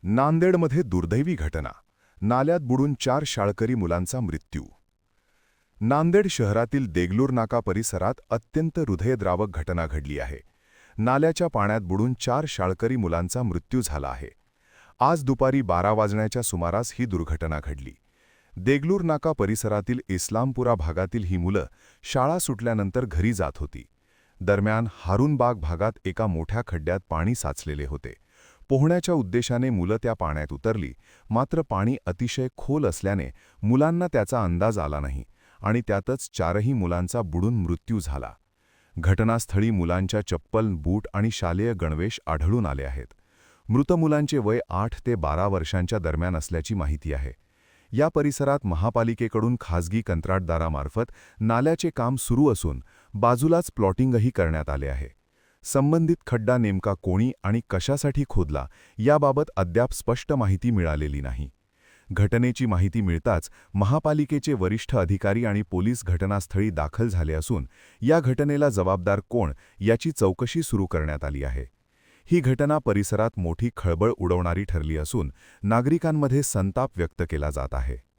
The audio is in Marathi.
नांदेडमध्ये दुर्दैवी घटना. नाल्यात बुडून 4 शाळकरी मुलांचा मृत्यू. नांदेड शहरातील देगलूर नाका परिसरात अत्यंत हृदयद्रावक घटना घडली आहे. नाल्याच्या पाण्यात बुडून 4 शाळकरी मुलांचा मृत्यू झाला आहे. आज दुपारी 12 वाजण्याच्या सुमारास ही दुर्घटना घडली. देगलूर नाका परिसरातील इस्लामपुरा भागातील ही मुलं शाळा सुटल्यानंतर घरी जात होती. दरम्यान हारूनबाग भागात एका मोठ्या खड्ड्यात पाणी साचलेले होते. पोहण्याच्या उद्देशाने मुलं त्या पाण्यात उतरली, मात्र पाणी अतिशय खोल असल्याने मुलांना त्याचा अंदाज आला नाही आणि त्यातच 4ही मुलांचा बुडून मृत्यू झाला. घटनास्थळी मुलांच्या चप्पल, बूट आणि शालेय गणवेश आढळून आले आहेत. मृत मुलांचे वय 8 ते 12 वर्षांच्या दरम्यान असल्याची माहिती आहे. या परिसरात महापालिकेकडून खासगी कंत्राटदारामार्फत नाल्याचे काम सुरू असून बाजूलाच प्लॉटिंगही करण्यात आले आहे. संबंधित खड्डा नेमका कोणी आणि कशासाठी खोदला याबाबत अद्याप स्पष्ट माहिती मिळालेली नाही. घटनेची माहिती मिळताच महापालिकेचे वरिष्ठ अधिकारी आणि पोलीस घटनास्थळी दाखल झाले असून या घटनेला जबाबदार कोण याची चौकशी सुरू करण्यात आली आहे. ही घटना परिसरात मोठी खळबळ उडवणारी ठरली असून नागरिकांमध्ये संताप व्यक्त केला जात आहे.